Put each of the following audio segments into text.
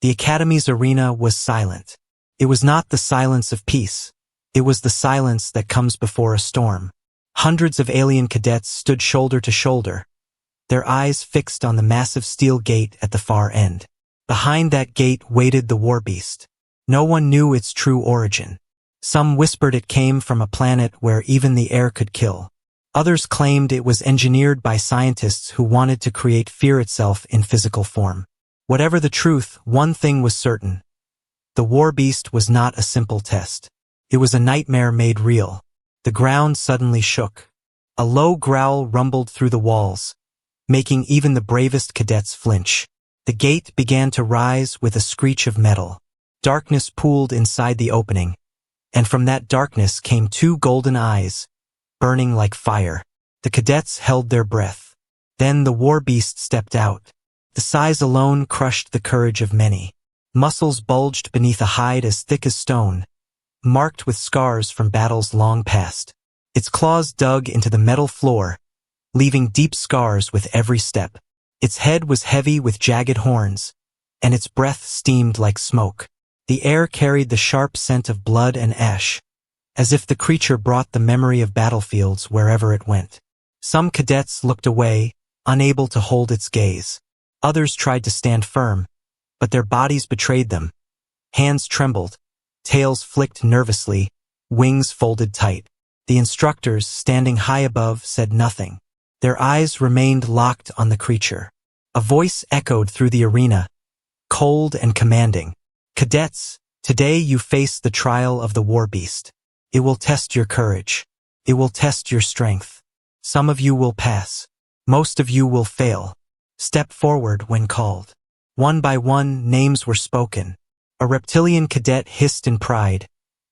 The Academy's arena was silent. It was not the silence of peace. It was the silence that comes before a storm. Hundreds of alien cadets stood shoulder to shoulder, their eyes fixed on the massive steel gate at the far end. Behind that gate waited the war beast. No one knew its true origin. Some whispered it came from a planet where even the air could kill. Others claimed it was engineered by scientists who wanted to create fear itself in physical form. Whatever the truth, one thing was certain. The war beast was not a simple test. It was a nightmare made real. The ground suddenly shook. A low growl rumbled through the walls, making even the bravest cadets flinch. The gate began to rise with a screech of metal. Darkness pooled inside the opening, and from that darkness came two golden eyes, burning like fire. The cadets held their breath. Then the war beast stepped out. The size alone crushed the courage of many. Muscles bulged beneath a hide as thick as stone, marked with scars from battles long past. Its claws dug into the metal floor, leaving deep scars with every step. Its head was heavy with jagged horns, and its breath steamed like smoke. The air carried the sharp scent of blood and ash, as if the creature brought the memory of battlefields wherever it went. Some cadets looked away, unable to hold its gaze. Others tried to stand firm, but their bodies betrayed them. Hands trembled, tails flicked nervously, wings folded tight. The instructors, standing high above, said nothing. Their eyes remained locked on the creature. A voice echoed through the arena, cold and commanding. Cadets, today you face the trial of the war beast. It will test your courage. It will test your strength. Some of you will pass. Most of you will fail. Step forward when called. One by one, names were spoken. A reptilian cadet hissed in pride,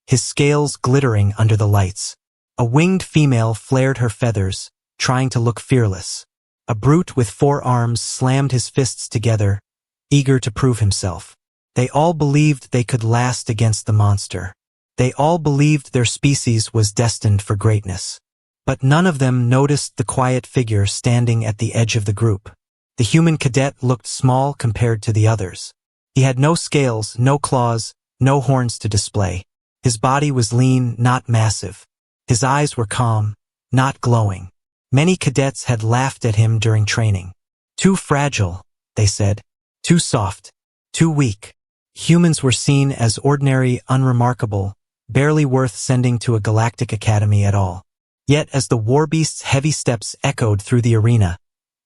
his scales glittering under the lights. A winged female flared her feathers, trying to look fearless. A brute with 4 arms slammed his fists together, eager to prove himself. They all believed they could last against the monster. They all believed their species was destined for greatness. But none of them noticed the quiet figure standing at the edge of the group. The human cadet looked small compared to the others. He had no scales, no claws, no horns to display. His body was lean, not massive. His eyes were calm, not glowing. Many cadets had laughed at him during training. Too fragile, they said. Too soft. Too weak. Humans were seen as ordinary, unremarkable, barely worth sending to a galactic academy at all. Yet as the war beast's heavy steps echoed through the arena,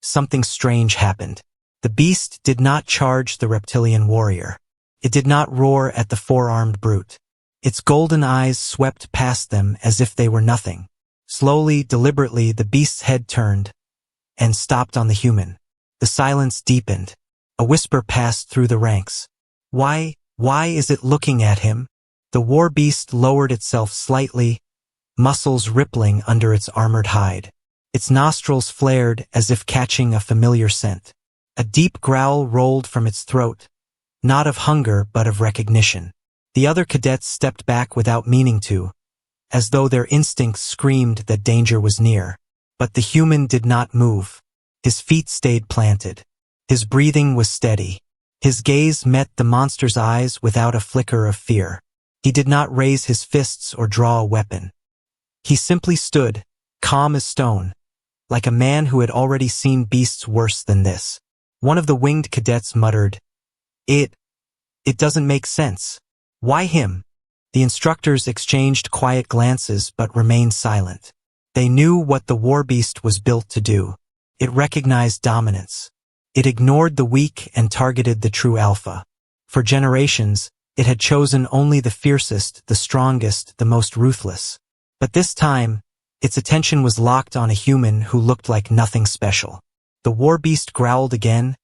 something strange happened. The beast did not charge the reptilian warrior. It did not roar at the 4-armed brute. Its golden eyes swept past them as if they were nothing. Slowly, deliberately, the beast's head turned and stopped on the human. The silence deepened. A whisper passed through the ranks. Why is it looking at him? The war beast lowered itself slightly, muscles rippling under its armored hide. Its nostrils flared as if catching a familiar scent. A deep growl rolled from its throat, not of hunger but of recognition. The other cadets stepped back without meaning to, as though their instincts screamed that danger was near. But the human did not move. His feet stayed planted. His breathing was steady. His gaze met the monster's eyes without a flicker of fear. He did not raise his fists or draw a weapon. He simply stood, calm as stone, like a man who had already seen beasts worse than this. One of the winged cadets muttered, It doesn't make sense. Why him? The instructors exchanged quiet glances but remained silent. They knew what the war beast was built to do. It recognized dominance. It ignored the weak and targeted the true alpha. For generations, it had chosen only the fiercest, the strongest, the most ruthless. But this time, its attention was locked on a human who looked like nothing special. The war beast growled again,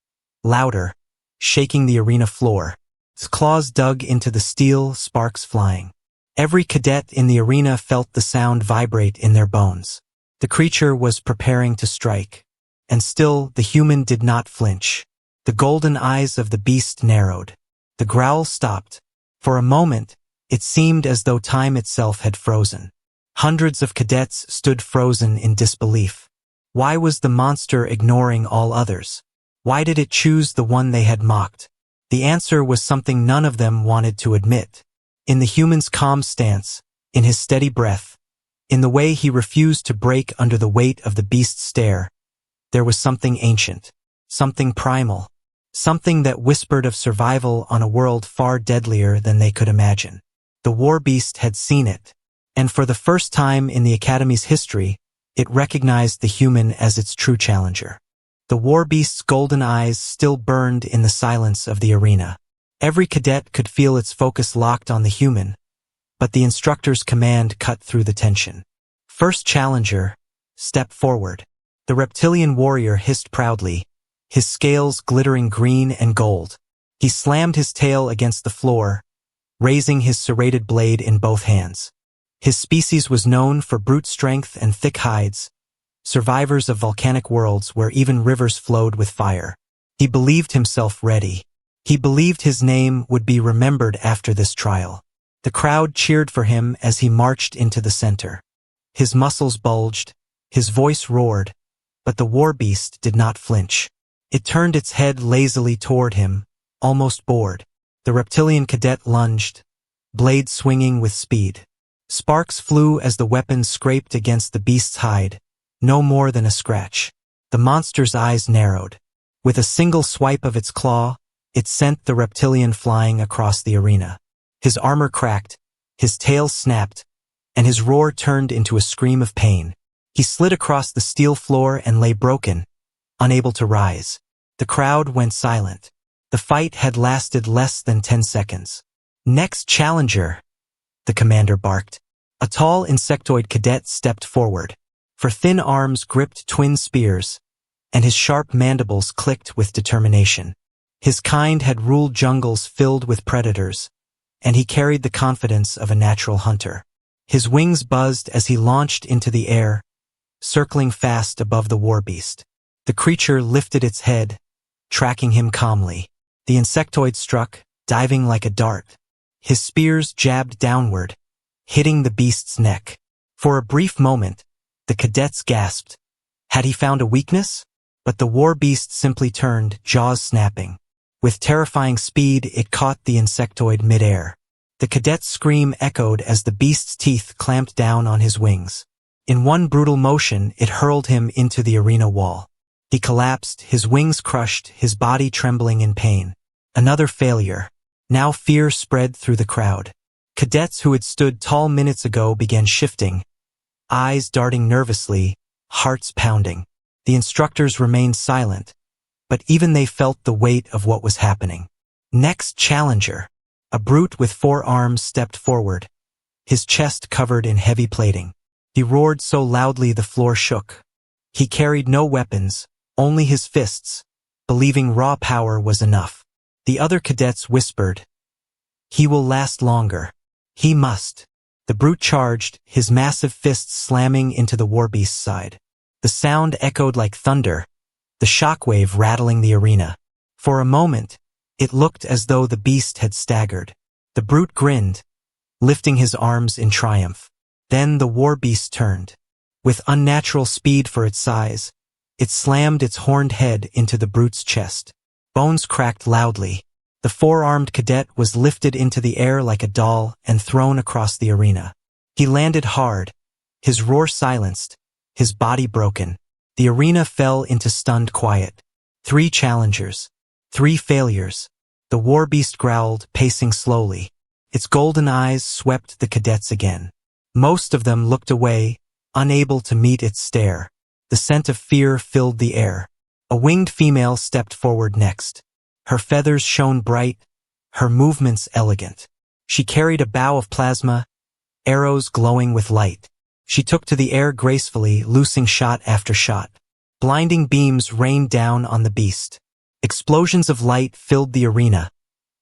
louder, shaking the arena floor. Its claws dug into the steel, sparks flying. Every cadet in the arena felt the sound vibrate in their bones. The creature was preparing to strike. And still, the human did not flinch. The golden eyes of the beast narrowed. The growl stopped. For a moment, it seemed as though time itself had frozen. Hundreds of cadets stood frozen in disbelief. Why was the monster ignoring all others? Why did it choose the one they had mocked? The answer was something none of them wanted to admit. In the human's calm stance, in his steady breath, in the way he refused to break under the weight of the beast's stare, there was something ancient, something primal, something that whispered of survival on a world far deadlier than they could imagine. The war beast had seen it, and for the first time in the Academy's history, it recognized the human as its true challenger. The war beast's golden eyes still burned in the silence of the arena. Every cadet could feel its focus locked on the human, but the instructor's command cut through the tension. First challenger, step forward. The reptilian warrior hissed proudly, his scales glittering green and gold. He slammed his tail against the floor, raising his serrated blade in both hands. His species was known for brute strength and thick hides, survivors of volcanic worlds where even rivers flowed with fire. He believed himself ready. He believed his name would be remembered after this trial. The crowd cheered for him as he marched into the center. His muscles bulged, his voice roared, but the war beast did not flinch. It turned its head lazily toward him, almost bored. The reptilian cadet lunged, blade swinging with speed. Sparks flew as the weapon scraped against the beast's hide, no more than a scratch. The monster's eyes narrowed. With a single swipe of its claw, it sent the reptilian flying across the arena. His armor cracked, his tail snapped, and his roar turned into a scream of pain. He slid across the steel floor and lay broken, unable to rise. The crowd went silent. The fight had lasted less than 10 seconds. Next challenger, the commander barked. A tall insectoid cadet stepped forward. For thin arms gripped twin spears, and his sharp mandibles clicked with determination. His kind had ruled jungles filled with predators, and he carried the confidence of a natural hunter. His wings buzzed as he launched into the air, circling fast above the war beast. The creature lifted its head, tracking him calmly. The insectoid struck, diving like a dart. His spears jabbed downward, hitting the beast's neck. For a brief moment, the cadets gasped. Had he found a weakness? But the war beast simply turned, jaws snapping. With terrifying speed, it caught the insectoid midair. The cadet's scream echoed as the beast's teeth clamped down on his wings. In one brutal motion, it hurled him into the arena wall. He collapsed, his wings crushed, his body trembling in pain. Another failure. Now fear spread through the crowd. Cadets who had stood tall minutes ago began shifting, eyes darting nervously, hearts pounding. The instructors remained silent, but even they felt the weight of what was happening. Next challenger. A brute with 4 arms stepped forward, his chest covered in heavy plating. He roared so loudly the floor shook. He carried no weapons, only his fists, believing raw power was enough. The other cadets whispered, "He will last longer. He must." The brute charged, his massive fists slamming into the warbeast's side. The sound echoed like thunder, the shockwave rattling the arena. For a moment, it looked as though the beast had staggered. The brute grinned, lifting his arms in triumph. Then the warbeast turned. With unnatural speed for its size, it slammed its horned head into the brute's chest. Bones cracked loudly. The 4-armed cadet was lifted into the air like a doll and thrown across the arena. He landed hard, his roar silenced, his body broken. The arena fell into stunned quiet. 3 challengers. 3 failures. The warbeast growled, pacing slowly. Its golden eyes swept the cadets again. Most of them looked away, unable to meet its stare. The scent of fear filled the air. A winged female stepped forward next. Her feathers shone bright, her movements elegant. She carried a bow of plasma, arrows glowing with light. She took to the air gracefully, loosing shot after shot. Blinding beams rained down on the beast. Explosions of light filled the arena,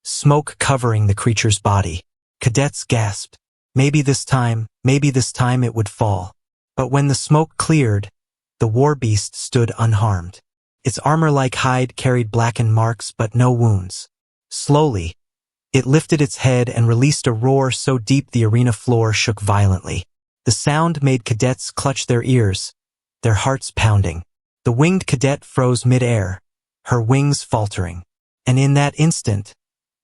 smoke covering the creature's body. Cadets gasped. Maybe this time it would fall. But when the smoke cleared, the warbeast stood unharmed. Its armor-like hide carried blackened marks but no wounds. Slowly, it lifted its head and released a roar so deep the arena floor shook violently. The sound made cadets clutch their ears, their hearts pounding. The winged cadet froze mid-air, her wings faltering. And in that instant,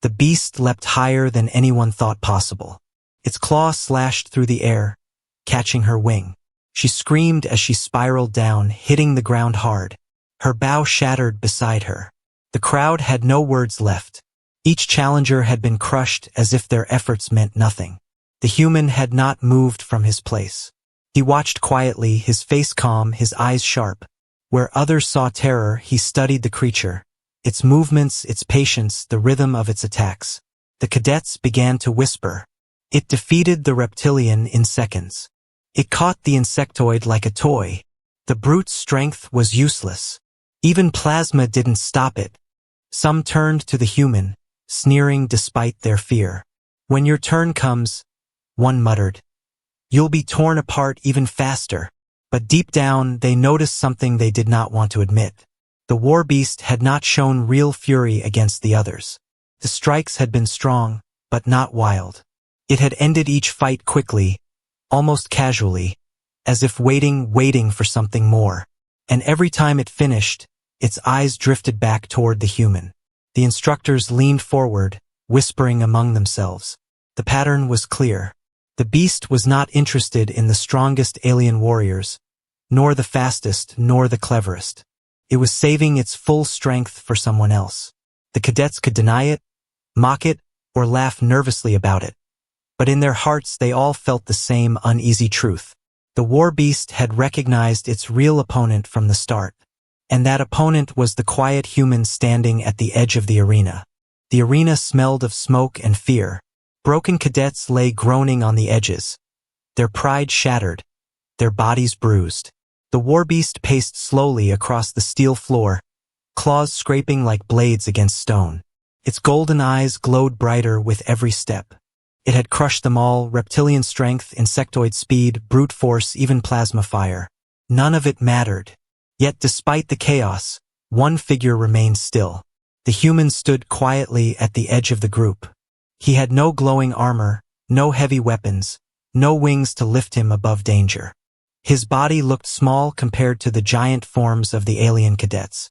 the beast leapt higher than anyone thought possible. Its claw slashed through the air, catching her wing. She screamed as she spiraled down, hitting the ground hard. Her bow shattered beside her. The crowd had no words left. Each challenger had been crushed as if their efforts meant nothing. The human had not moved from his place. He watched quietly, his face calm, his eyes sharp. Where others saw terror, he studied the creature. Its movements, its patience, the rhythm of its attacks. The cadets began to whisper. It defeated the reptilian in seconds. It caught the insectoid like a toy. The brute's strength was useless. Even plasma didn't stop it. Some turned to the human, sneering despite their fear. When your turn comes, one muttered, you'll be torn apart even faster. But deep down, they noticed something they did not want to admit. The war beast had not shown real fury against the others. The strikes had been strong, but not wild. It had ended each fight quickly, almost casually, as if waiting for something more. And every time it finished, its eyes drifted back toward the human. The instructors leaned forward, whispering among themselves. The pattern was clear. The beast was not interested in the strongest alien warriors, nor the fastest, nor the cleverest. It was saving its full strength for someone else. The cadets could deny it, mock it, or laugh nervously about it. But in their hearts they all felt the same uneasy truth. The war beast had recognized its real opponent from the start. And that opponent was the quiet human standing at the edge of the arena. The arena smelled of smoke and fear. Broken cadets lay groaning on the edges. Their pride shattered, their bodies bruised. The war beast paced slowly across the steel floor, claws scraping like blades against stone. Its golden eyes glowed brighter with every step. It had crushed them all: reptilian strength, insectoid speed, brute force, even plasma fire. None of it mattered. Yet despite the chaos, one figure remained still. The human stood quietly at the edge of the group. He had no glowing armor, no heavy weapons, no wings to lift him above danger. His body looked small compared to the giant forms of the alien cadets.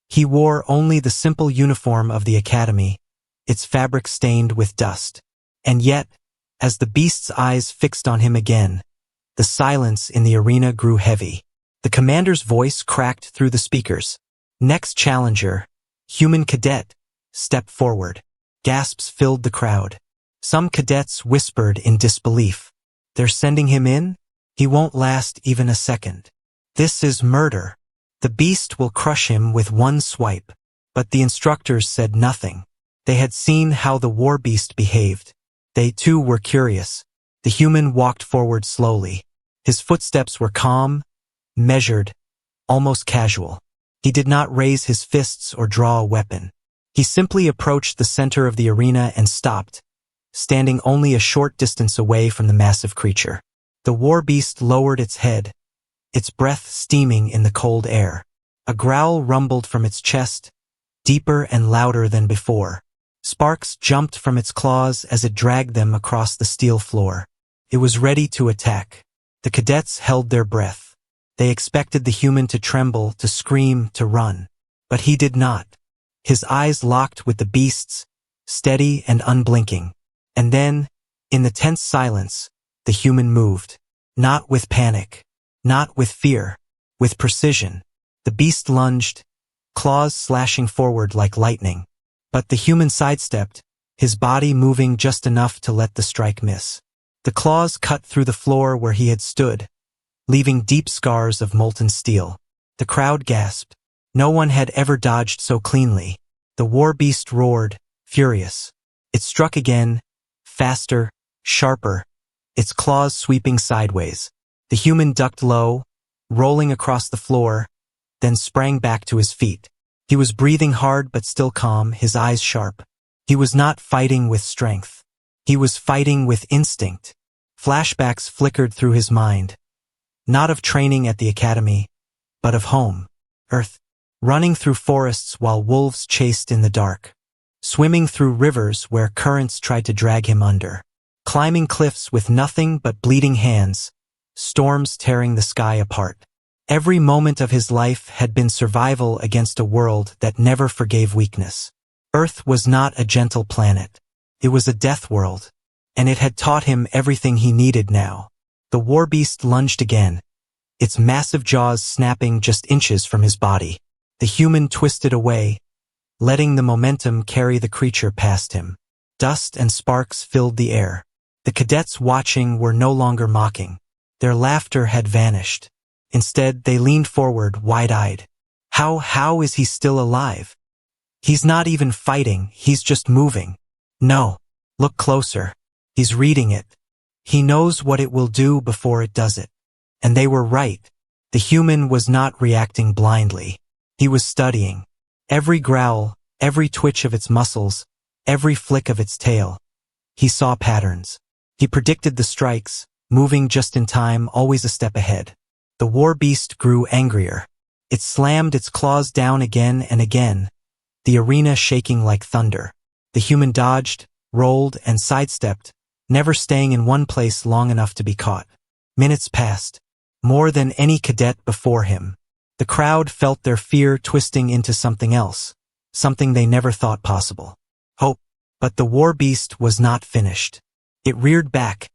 He wore only the simple uniform of the academy, its fabric stained with dust. And yet, as the beast's eyes fixed on him again, the silence in the arena grew heavy. The commander's voice cracked through the speakers. Next challenger, human cadet, step forward. Gasps filled the crowd. Some cadets whispered in disbelief. They're sending him in? He won't last even a second. This is murder. The beast will crush him with one swipe. But the instructors said nothing. They had seen how the war beast behaved. They too were curious. The human walked forward slowly. His footsteps were calm, measured, almost casual. He did not raise his fists or draw a weapon. He simply approached the center of the arena and stopped, standing only a short distance away from the massive creature. The war beast lowered its head, its breath steaming in the cold air. A growl rumbled from its chest, deeper and louder than before. Sparks jumped from its claws as it dragged them across the steel floor. It was ready to attack. The cadets held their breath. They expected the human to tremble, to scream, to run. But he did not. His eyes locked with the beast's, steady and unblinking. And then, in the tense silence, the human moved. Not with panic, not with fear, with precision. The beast lunged, claws slashing forward like lightning. But the human sidestepped, his body moving just enough to let the strike miss. The claws cut through the floor where he had stood, leaving deep scars of molten steel. The crowd gasped. No one had ever dodged so cleanly. The war beast roared, furious. It struck again, faster, sharper, its claws sweeping sideways. The human ducked low, rolling across the floor, then sprang back to his feet. He was breathing hard but still calm, his eyes sharp. He was not fighting with strength. He was fighting with instinct. Flashbacks flickered through his mind. Not of training at the academy, but of home, Earth. Running through forests while wolves chased in the dark. Swimming through rivers where currents tried to drag him under. Climbing cliffs with nothing but bleeding hands, storms tearing the sky apart. Every moment of his life had been survival against a world that never forgave weakness. Earth was not a gentle planet. It was a death world, and it had taught him everything he needed now. The war beast lunged again, its massive jaws snapping just inches from his body. The human twisted away, letting the momentum carry the creature past him. Dust and sparks filled the air. The cadets watching were no longer mocking. Their laughter had vanished. Instead, they leaned forward, wide-eyed. How is he still alive? He's not even fighting, he's just moving. No. Look closer. He's reading it. He knows what it will do before it does it. And they were right. The human was not reacting blindly. He was studying. Every growl, every twitch of its muscles, every flick of its tail. He saw patterns. He predicted the strikes, moving just in time, always a step ahead. The war beast grew angrier. It slammed its claws down again and again, the arena shaking like thunder. The human dodged, rolled, and sidestepped, never staying in one place long enough to be caught. Minutes passed. More than any cadet before him. The crowd felt their fear twisting into something else, something they never thought possible. Hope. But the war beast was not finished. It reared back,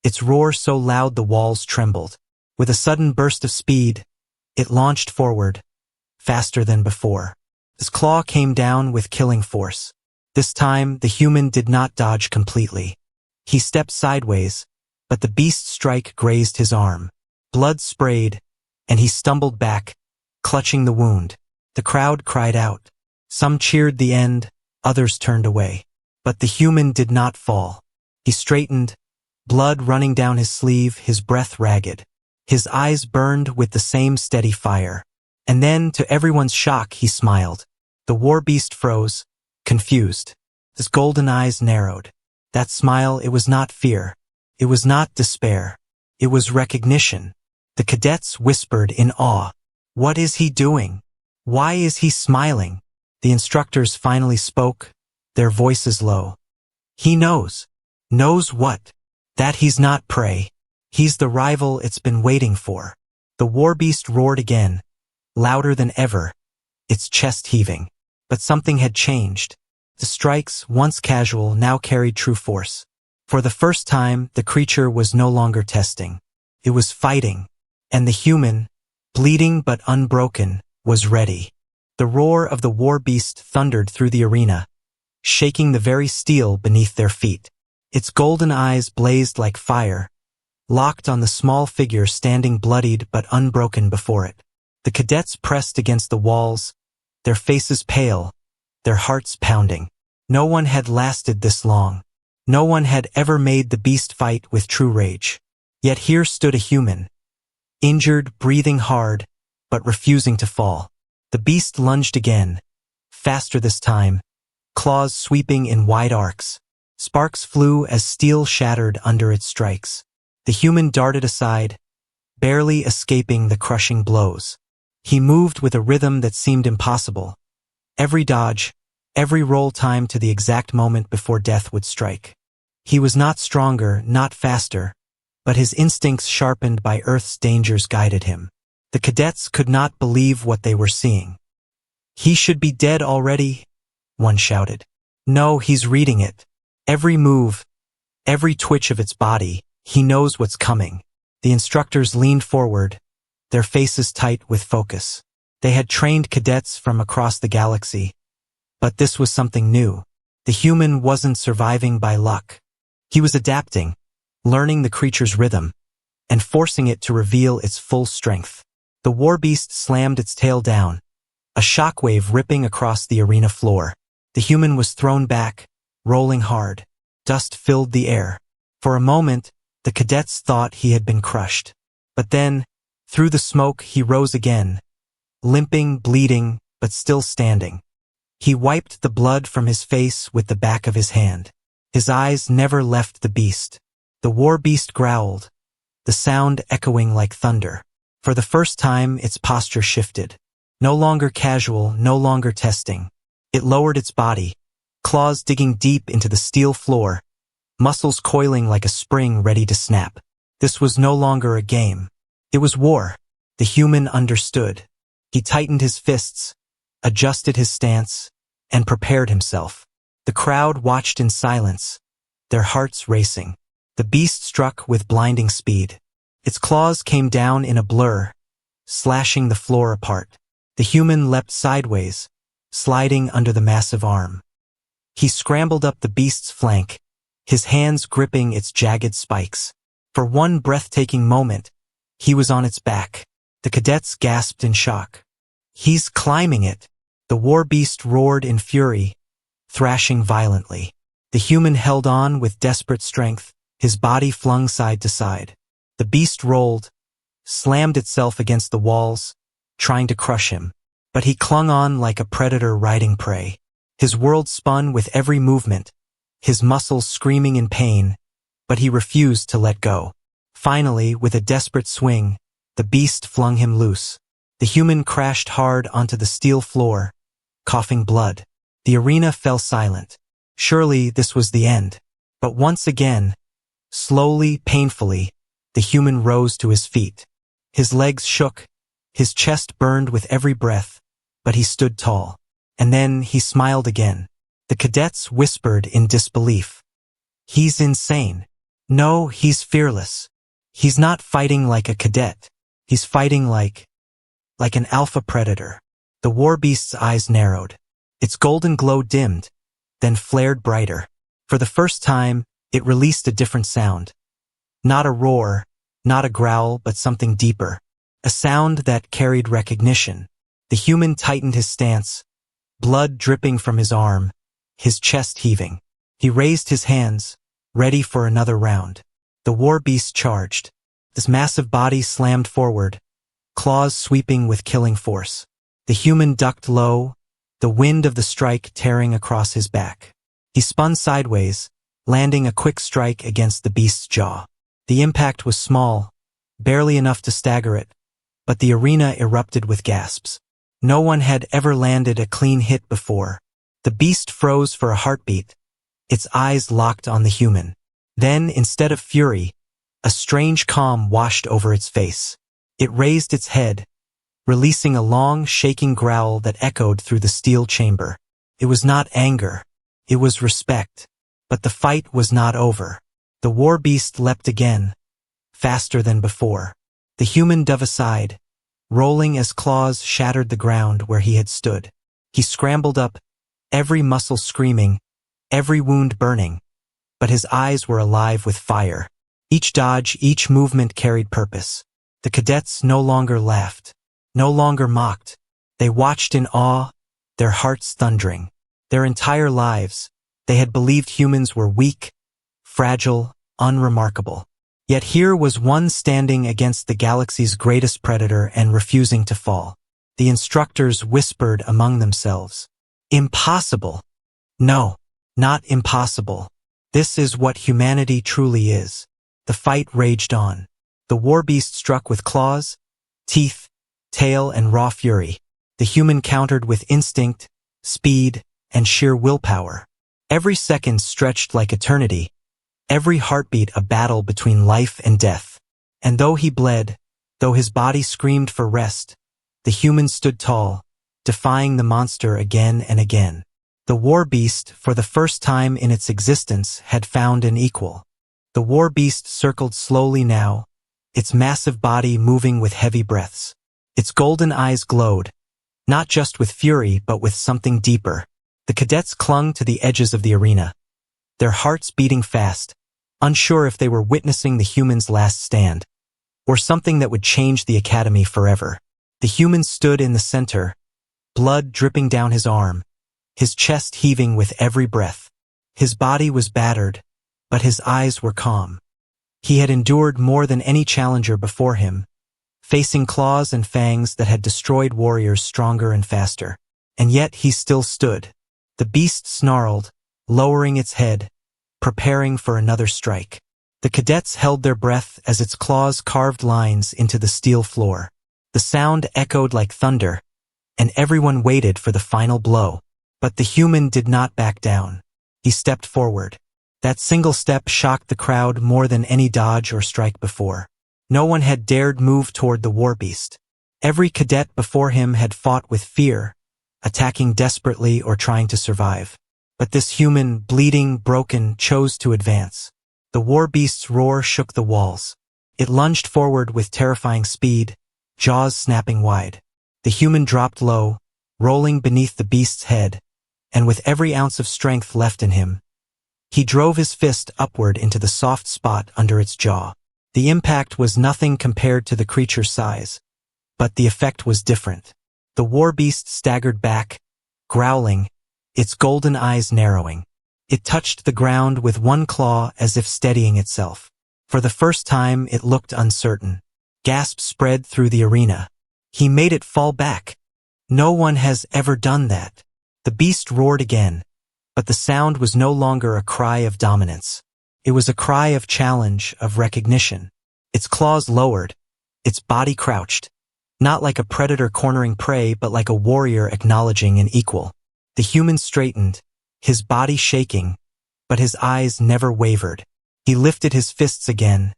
its roar so loud the walls trembled. With a sudden burst of speed, it launched forward, faster than before. Its claw came down with killing force. This time, the human did not dodge completely. He stepped sideways, but the beast's strike grazed his arm. Blood sprayed, and he stumbled back, clutching the wound. The crowd cried out. Some cheered the end, others turned away. But the human did not fall. He straightened, blood running down his sleeve, his breath ragged. His eyes burned with the same steady fire. And then, to everyone's shock, he smiled. The war beast froze, confused. His golden eyes narrowed. That smile, it was not fear. It was not despair. It was recognition. The cadets whispered in awe. What is he doing? Why is he smiling? The instructors finally spoke, their voices low. He knows. Knows what? That he's not prey. He's the rival it's been waiting for. The war beast roared again, louder than ever, its chest heaving. But something had changed. The strikes, once casual, now carried true force. For the first time, the creature was no longer testing. It was fighting. And the human, bleeding but unbroken, was ready. The roar of the war beast thundered through the arena, shaking the very steel beneath their feet. Its golden eyes blazed like fire, locked on the small figure standing bloodied but unbroken before it. The cadets pressed against the walls, their faces pale, their hearts pounding. No one had lasted this long. No one had ever made the beast fight with true rage. Yet here stood a human, injured, breathing hard, but refusing to fall. The beast lunged again, faster this time, claws sweeping in wide arcs. Sparks flew as steel shattered under its strikes. The human darted aside, barely escaping the crushing blows. He moved with a rhythm that seemed impossible. Every dodge, every roll timed to the exact moment before death would strike. He was not stronger, not faster, but his instincts sharpened by Earth's dangers guided him. The cadets could not believe what they were seeing. He should be dead already, one shouted. No, he's reading it. Every move, every twitch of its body, he knows what's coming. The instructors leaned forward, their faces tight with focus. They had trained cadets from across the galaxy, but this was something new. The human wasn't surviving by luck. He was adapting, learning the creature's rhythm, and forcing it to reveal its full strength. The war beast slammed its tail down, a shockwave ripping across the arena floor. The human was thrown back, rolling hard. Dust filled the air. For a moment, the cadets thought he had been crushed. But then, through the smoke, he rose again, limping, bleeding, but still standing. He wiped the blood from his face with the back of his hand. His eyes never left the beast. The war beast growled, the sound echoing like thunder. For the first time, its posture shifted. No longer casual, no longer testing. It lowered its body, claws digging deep into the steel floor, muscles coiling like a spring ready to snap. This was no longer a game. It was war. The human understood. He tightened his fists, adjusted his stance, and prepared himself. The crowd watched in silence, their hearts racing. The beast struck with blinding speed. Its claws came down in a blur, slashing the floor apart. The human leapt sideways, sliding under the massive arm. He scrambled up the beast's flank, his hands gripping its jagged spikes. For one breathtaking moment, he was on its back. The cadets gasped in shock. "He's climbing it!" The war beast roared in fury, thrashing violently. The human held on with desperate strength, his body flung side to side. The beast rolled, slammed itself against the walls, trying to crush him. But he clung on like a predator riding prey. His world spun with every movement, his muscles screaming in pain, but he refused to let go. Finally, with a desperate swing, the beast flung him loose. The human crashed hard onto the steel floor, coughing blood. The arena fell silent. Surely this was the end. But once again, slowly, painfully, the human rose to his feet. His legs shook, his chest burned with every breath, but he stood tall. And then he smiled again. The cadets whispered in disbelief. "He's insane. No, he's fearless. He's not fighting like a cadet. He's fighting like an alpha predator." The war beast's eyes narrowed. Its golden glow dimmed, then flared brighter. For the first time, it released a different sound. Not a roar, not a growl, but something deeper. A sound that carried recognition. The human tightened his stance, blood dripping from his arm, his chest heaving. He raised his hands, ready for another round. The war beast charged. This massive body slammed forward, claws sweeping with killing force. The human ducked low, the wind of the strike tearing across his back. He spun sideways, landing a quick strike against the beast's jaw. The impact was small, barely enough to stagger it, but the arena erupted with gasps. No one had ever landed a clean hit before. The beast froze for a heartbeat, its eyes locked on the human. Then, instead of fury, a strange calm washed over its face. It raised its head, releasing a long, shaking growl that echoed through the steel chamber. It was not anger, it was respect. But the fight was not over. The war beast leapt again, faster than before. The human dove aside, rolling as claws shattered the ground where he had stood. He scrambled up, every muscle screaming, every wound burning, but his eyes were alive with fire. Each dodge, each movement carried purpose. The cadets no longer laughed, no longer mocked. They watched in awe, their hearts thundering. Their entire lives, they had believed humans were weak, fragile, unremarkable. Yet here was one standing against the galaxy's greatest predator and refusing to fall. The instructors whispered among themselves. "Impossible." No, not impossible. This is what humanity truly is. The fight raged on. The war beast struck with claws, teeth, tail, and raw fury. The human countered with instinct, speed, and sheer willpower. Every second stretched like eternity, every heartbeat a battle between life and death. And though he bled, though his body screamed for rest, the human stood tall, defying the monster again and again. The war beast, for the first time in its existence, had found an equal. The war beast circled slowly now, its massive body moving with heavy breaths. Its golden eyes glowed, not just with fury but with something deeper. The cadets clung to the edges of the arena, their hearts beating fast, unsure if they were witnessing the human's last stand, or something that would change the academy forever. The human stood in the center, blood dripping down his arm, his chest heaving with every breath. His body was battered, but his eyes were calm. He had endured more than any challenger before him, facing claws and fangs that had destroyed warriors stronger and faster. And yet he still stood. The beast snarled, lowering its head, preparing for another strike. The cadets held their breath as its claws carved lines into the steel floor. The sound echoed like thunder, and everyone waited for the final blow. But the human did not back down. He stepped forward. That single step shocked the crowd more than any dodge or strike before. No one had dared move toward the war beast. Every cadet before him had fought with fear, attacking desperately or trying to survive. But this human, bleeding, broken, chose to advance. The war beast's roar shook the walls. It lunged forward with terrifying speed, jaws snapping wide. The human dropped low, rolling beneath the beast's head, and with every ounce of strength left in him, he drove his fist upward into the soft spot under its jaw. The impact was nothing compared to the creature's size, but the effect was different. The war beast staggered back, growling, its golden eyes narrowing. It touched the ground with one claw as if steadying itself. For the first time, it looked uncertain. Gasps spread through the arena. He made it fall back. No one has ever done that. The beast roared again, but the sound was no longer a cry of dominance. It was a cry of challenge, of recognition. Its claws lowered, its body crouched, not like a predator cornering prey, but like a warrior acknowledging an equal. The human straightened, his body shaking, but his eyes never wavered. He lifted his fists again,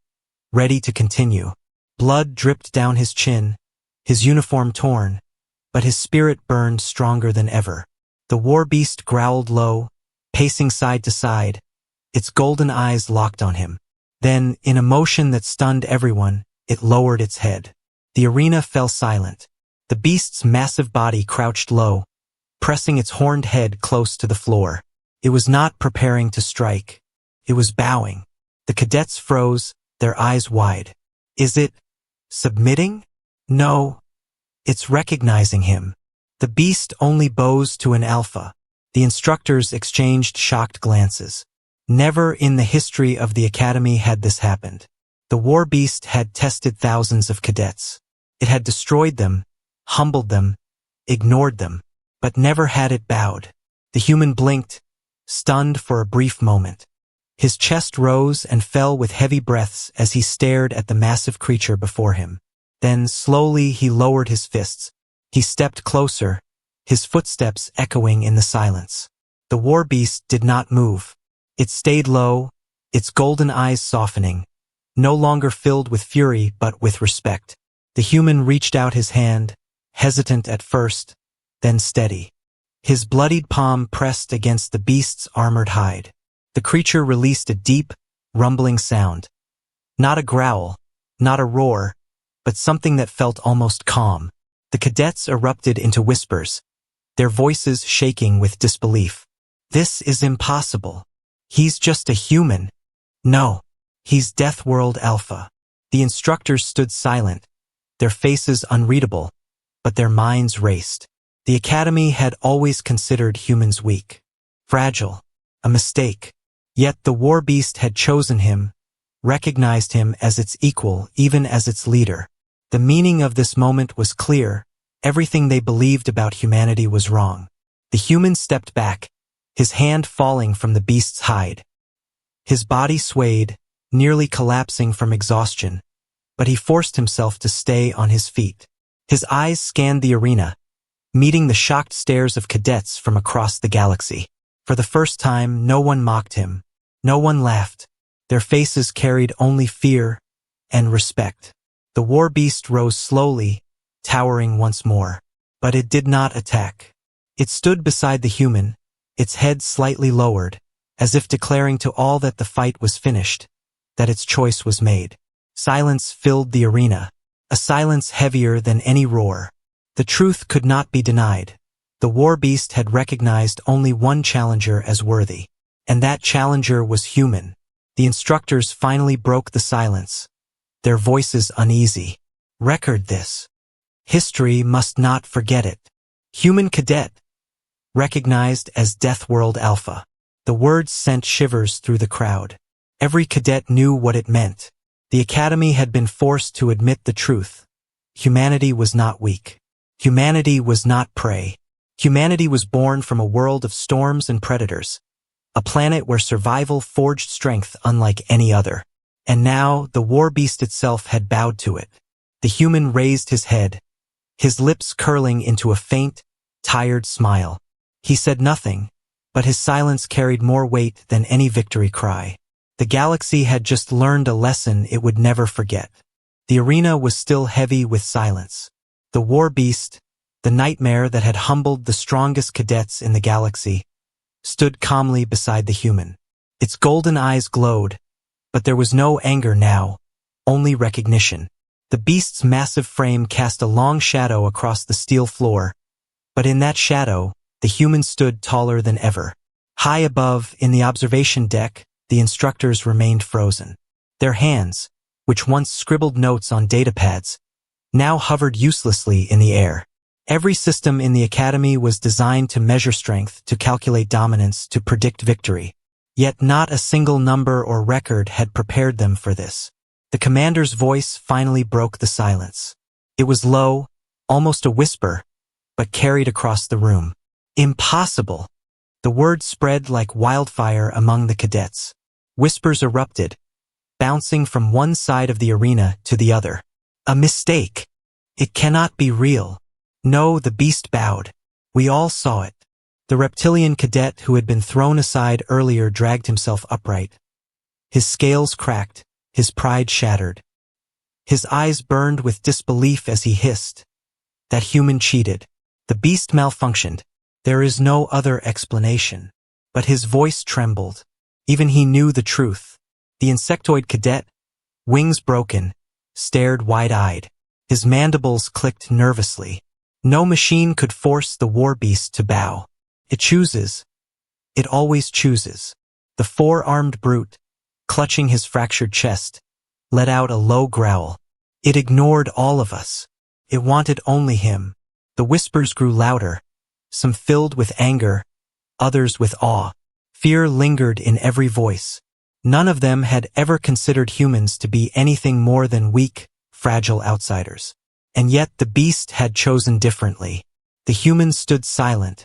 ready to continue. Blood dripped down his chin, his uniform torn, but his spirit burned stronger than ever. The war beast growled low, pacing side to side, its golden eyes locked on him. Then, in a motion that stunned everyone, it lowered its head. The arena fell silent. The beast's massive body crouched low, pressing its horned head close to the floor. It was not preparing to strike. It was bowing. The cadets froze, their eyes wide. Is it submitting? No. It's recognizing him. The beast only bows to an alpha. The instructors exchanged shocked glances. Never in the history of the academy had this happened. The war beast had tested thousands of cadets. It had destroyed them, humbled them, ignored them, but never had it bowed. The human blinked, stunned for a brief moment. His chest rose and fell with heavy breaths as he stared at the massive creature before him. Then slowly he lowered his fists. He stepped closer, his footsteps echoing in the silence. The war beast did not move. It stayed low, its golden eyes softening, no longer filled with fury but with respect. The human reached out his hand, hesitant at first, then steady. His bloodied palm pressed against the beast's armored hide. The creature released a deep, rumbling sound. Not a growl, not a roar, but something that felt almost calm. The cadets erupted into whispers, their voices shaking with disbelief. This is impossible. He's just a human. No, he's Deathworld Alpha. The instructors stood silent, their faces unreadable, but their minds raced. The academy had always considered humans weak, fragile, a mistake. Yet the war beast had chosen him, recognized him as its equal, even as its leader. The meaning of this moment was clear. Everything they believed about humanity was wrong. The human stepped back, his hand falling from the beast's hide. His body swayed, nearly collapsing from exhaustion, but he forced himself to stay on his feet. His eyes scanned the arena, meeting the shocked stares of cadets from across the galaxy. For the first time, no one mocked him. No one laughed. Their faces carried only fear and respect. The war beast rose slowly, towering once more. But it did not attack. It stood beside the human, its head slightly lowered, as if declaring to all that the fight was finished, that its choice was made. Silence filled the arena, a silence heavier than any roar. The truth could not be denied. The war beast had recognized only one challenger as worthy, and that challenger was human. The instructors finally broke the silence, their voices uneasy. Record this. History must not forget it. Human cadet, recognized as Deathworld Alpha. The words sent shivers through the crowd. Every cadet knew what it meant. The academy had been forced to admit the truth. Humanity was not weak. Humanity was not prey. Humanity was born from a world of storms and predators, a planet where survival forged strength unlike any other. And now the war beast itself had bowed to it. The human raised his head, his lips curling into a faint, tired smile. He said nothing, but his silence carried more weight than any victory cry. The galaxy had just learned a lesson it would never forget. The arena was still heavy with silence. The war beast, the nightmare that had humbled the strongest cadets in the galaxy, stood calmly beside the human. Its golden eyes glowed, but there was no anger now, only recognition. The beast's massive frame cast a long shadow across the steel floor, but in that shadow, the human stood taller than ever. High above, in the observation deck, the instructors remained frozen. Their hands, which once scribbled notes on datapads, now hovered uselessly in the air. Every system in the academy was designed to measure strength, to calculate dominance, to predict victory. Yet not a single number or record had prepared them for this. The commander's voice finally broke the silence. It was low, almost a whisper, but carried across the room. Impossible! The word spread like wildfire among the cadets. Whispers erupted, bouncing from one side of the arena to the other. A mistake! It cannot be real. No, the beast bowed. We all saw it. The reptilian cadet who had been thrown aside earlier dragged himself upright. His scales cracked, his pride shattered. His eyes burned with disbelief as he hissed. That human cheated. The beast malfunctioned. There is no other explanation. But his voice trembled. Even he knew the truth. The insectoid cadet, wings broken, stared wide-eyed. His mandibles clicked nervously. No machine could force the war beast to bow. It chooses. It always chooses. The four-armed brute, clutching his fractured chest, let out a low growl. It ignored all of us. It wanted only him. The whispers grew louder, some filled with anger, others with awe. Fear lingered in every voice. None of them had ever considered humans to be anything more than weak, fragile outsiders. And yet the beast had chosen differently. The human stood silent,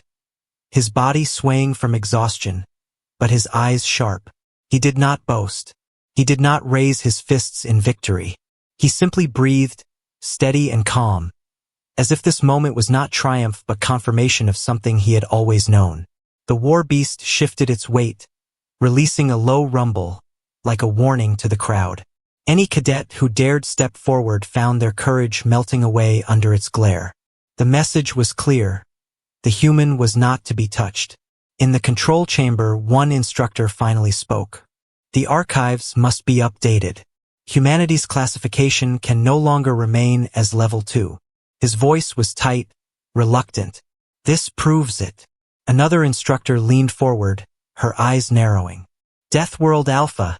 his body swaying from exhaustion, but his eyes sharp. He did not boast. He did not raise his fists in victory. He simply breathed, steady and calm, as if this moment was not triumph but confirmation of something he had always known. The war beast shifted its weight, releasing a low rumble, like a warning to the crowd. Any cadet who dared step forward found their courage melting away under its glare. The message was clear. The human was not to be touched. In the control chamber, one instructor finally spoke. The archives must be updated. Humanity's classification can no longer remain as level 2. His voice was tight, reluctant. This proves it. Another instructor leaned forward, her eyes narrowing. Deathworld Alpha,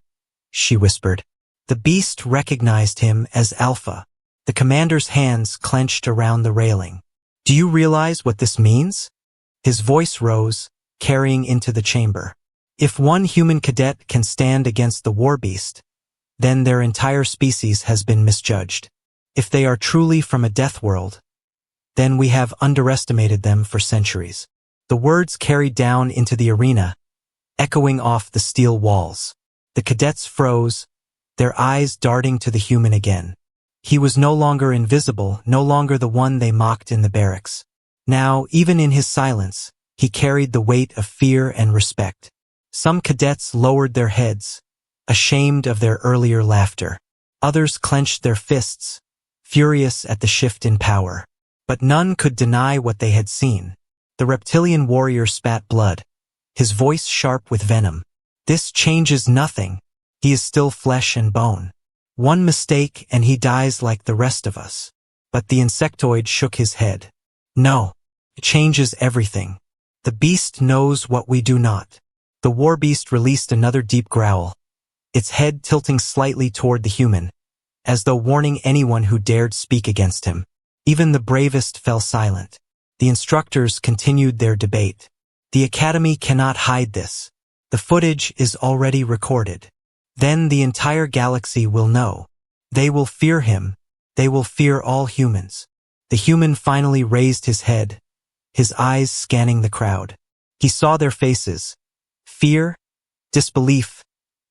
she whispered. The beast recognized him as Alpha. The commander's hands clenched around the railing. Do you realize what this means? His voice rose, carrying into the chamber. If one human cadet can stand against the war beast, then their entire species has been misjudged. If they are truly from a death world, then we have underestimated them for centuries. The words carried down into the arena, echoing off the steel walls. The cadets froze, their eyes darting to the human again. He was no longer invisible, no longer the one they mocked in the barracks. Now, even in his silence, he carried the weight of fear and respect. Some cadets lowered their heads, ashamed of their earlier laughter. Others clenched their fists, furious at the shift in power. But none could deny what they had seen. The reptilian warrior spat blood, his voice sharp with venom. This changes nothing. He is still flesh and bone. One mistake and he dies like the rest of us. But the insectoid shook his head. No, it changes everything. The beast knows what we do not. The war beast released another deep growl, its head tilting slightly toward the human, as though warning anyone who dared speak against him. Even the bravest fell silent. The instructors continued their debate. The academy cannot hide this. The footage is already recorded. Then the entire galaxy will know. They will fear him. They will fear all humans. The human finally raised his head, his eyes scanning the crowd. He saw their faces. Fear, disbelief,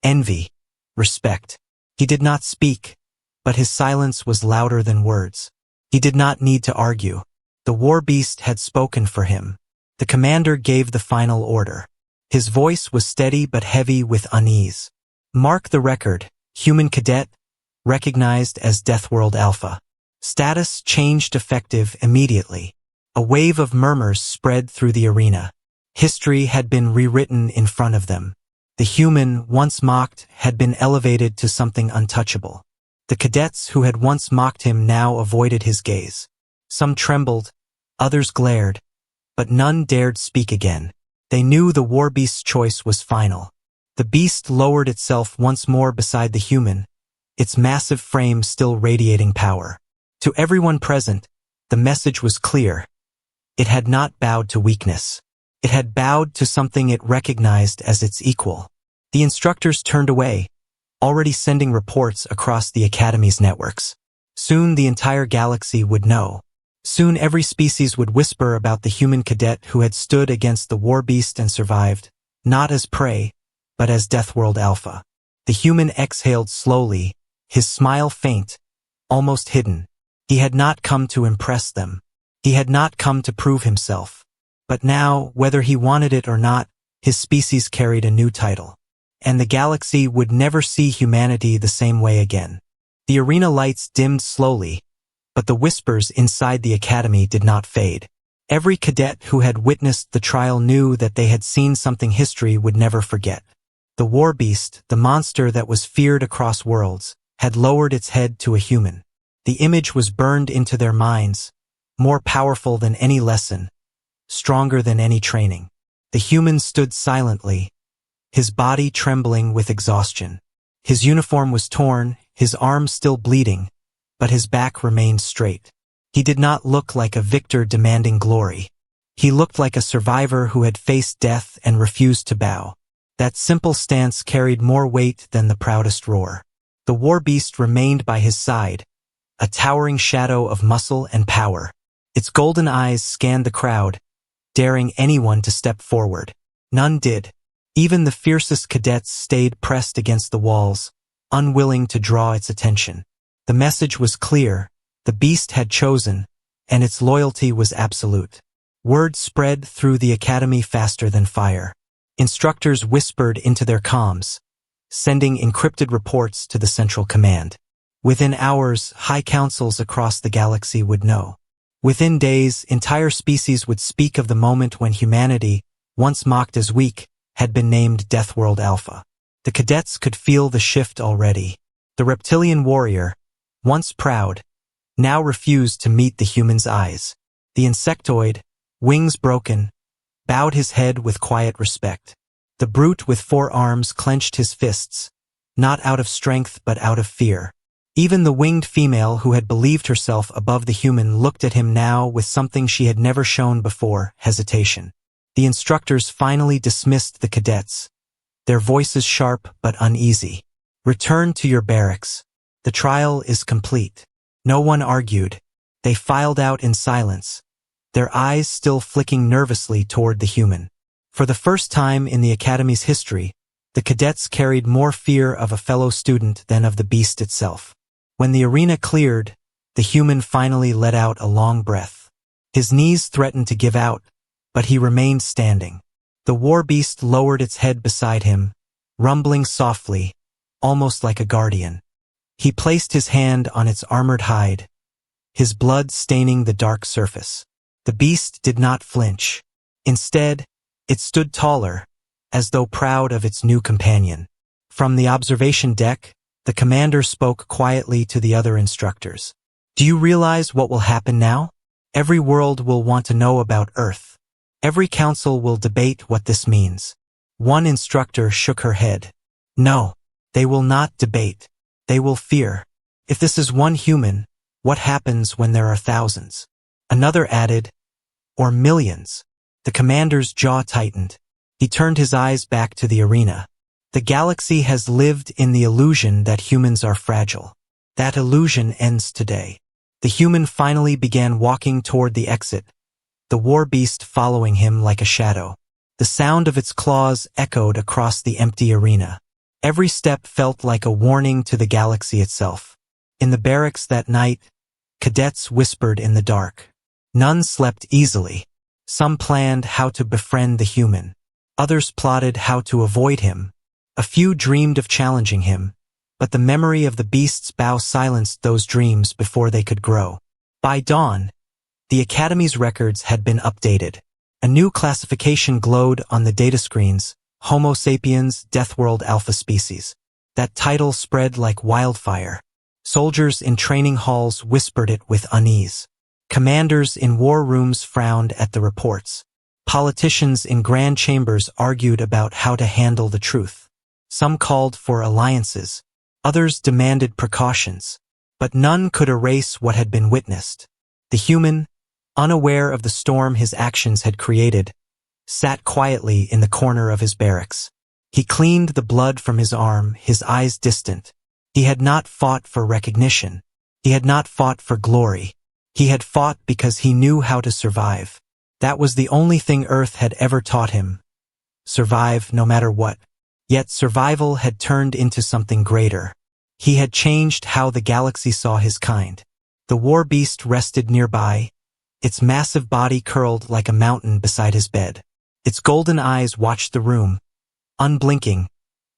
envy, respect. He did not speak, but his silence was louder than words. He did not need to argue. The war beast had spoken for him. The commander gave the final order. His voice was steady but heavy with unease. Mark the record, human cadet, recognized as Deathworld Alpha. Status changed effective immediately. A wave of murmurs spread through the arena. History had been rewritten in front of them. The human, once mocked, had been elevated to something untouchable. The cadets who had once mocked him now avoided his gaze. Some trembled, others glared, but none dared speak again. They knew the war beast's choice was final. The beast lowered itself once more beside the human, its massive frame still radiating power. To everyone present, the message was clear. It had not bowed to weakness. It had bowed to something it recognized as its equal. The instructors turned away, already sending reports across the Academy's networks. Soon the entire galaxy would know. Soon every species would whisper about the human cadet who had stood against the war beast and survived, not as prey, but as Deathworld Alpha. The human exhaled slowly, his smile faint, almost hidden. He had not come to impress them. He had not come to prove himself. But now, whether he wanted it or not, his species carried a new title. And the galaxy would never see humanity the same way again. The arena lights dimmed slowly, but the whispers inside the academy did not fade. Every cadet who had witnessed the trial knew that they had seen something history would never forget. The war beast, the monster that was feared across worlds, had lowered its head to a human. The image was burned into their minds, more powerful than any lesson, stronger than any training. The human stood silently, his body trembling with exhaustion. His uniform was torn, his arms still bleeding, but his back remained straight. He did not look like a victor demanding glory. He looked like a survivor who had faced death and refused to bow. That simple stance carried more weight than the proudest roar. The war beast remained by his side, a towering shadow of muscle and power. Its golden eyes scanned the crowd, daring anyone to step forward. None did. Even the fiercest cadets stayed pressed against the walls, unwilling to draw its attention. The message was clear, the beast had chosen, and its loyalty was absolute. Word spread through the academy faster than fire. Instructors whispered into their comms, sending encrypted reports to the central command. Within hours, high councils across the galaxy would know. Within days, entire species would speak of the moment when humanity, once mocked as weak, had been named Deathworld Alpha. The cadets could feel the shift already. The reptilian warrior, once proud, now refused to meet the human's eyes. The insectoid, wings broken, bowed his head with quiet respect. The brute with 4 arms clenched his fists, not out of strength but out of fear. Even the winged female who had believed herself above the human looked at him now with something she had never shown before, hesitation. The instructors finally dismissed the cadets, their voices sharp but uneasy. Return to your barracks. The trial is complete. No one argued. They filed out in silence, their eyes still flicking nervously toward the human. For the first time in the Academy's history, the cadets carried more fear of a fellow student than of the beast itself. When the arena cleared, the human finally let out a long breath. His knees threatened to give out, but he remained standing. The war beast lowered its head beside him, rumbling softly, almost like a guardian. He placed his hand on its armored hide, his blood staining the dark surface. The beast did not flinch. Instead, it stood taller, as though proud of its new companion. From the observation deck, the commander spoke quietly to the other instructors. Do you realize what will happen now? Every world will want to know about Earth. Every council will debate what this means. One instructor shook her head. No, they will not debate. They will fear. If this is one human, what happens when there are thousands? Another added, or millions. The commander's jaw tightened. He turned his eyes back to the arena. The galaxy has lived in the illusion that humans are fragile. That illusion ends today. The human finally began walking toward the exit, the war beast following him like a shadow. The sound of its claws echoed across the empty arena. Every step felt like a warning to the galaxy itself. In the barracks that night, cadets whispered in the dark. None slept easily. Some planned how to befriend the human. Others plotted how to avoid him. A few dreamed of challenging him, but the memory of the beast's bow silenced those dreams before they could grow. By dawn, The Academy's records had been updated. A new classification glowed on the data screens, Homo sapiens Deathworld Alpha Species. That title spread like wildfire. Soldiers in training halls whispered it with unease. Commanders in war rooms frowned at the reports. Politicians in grand chambers argued about how to handle the truth. Some called for alliances. Others demanded precautions. But none could erase what had been witnessed. The human, unaware of the storm his actions had created, sat quietly in the corner of his barracks. He cleaned the blood from his arm, his eyes distant. He had not fought for recognition. He had not fought for glory. He had fought because he knew how to survive. That was the only thing Earth had ever taught him. Survive no matter what. Yet survival had turned into something greater. He had changed how the galaxy saw his kind. The war beast rested nearby, its massive body curled like a mountain beside his bed. Its golden eyes watched the room, unblinking,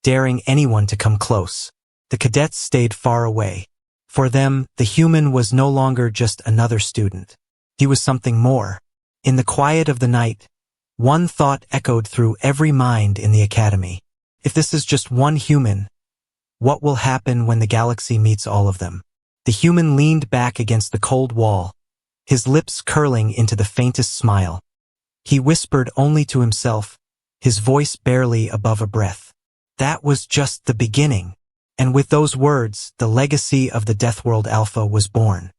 daring anyone to come close. The cadets stayed far away. For them, the human was no longer just another student. He was something more. In the quiet of the night, one thought echoed through every mind in the Academy. If this is just one human, what will happen when the galaxy meets all of them? The human leaned back against the cold wall, his lips curling into the faintest smile. He whispered only to himself, his voice barely above a breath. That was just the beginning. And with those words, the legacy of the Deathworld Alpha was born.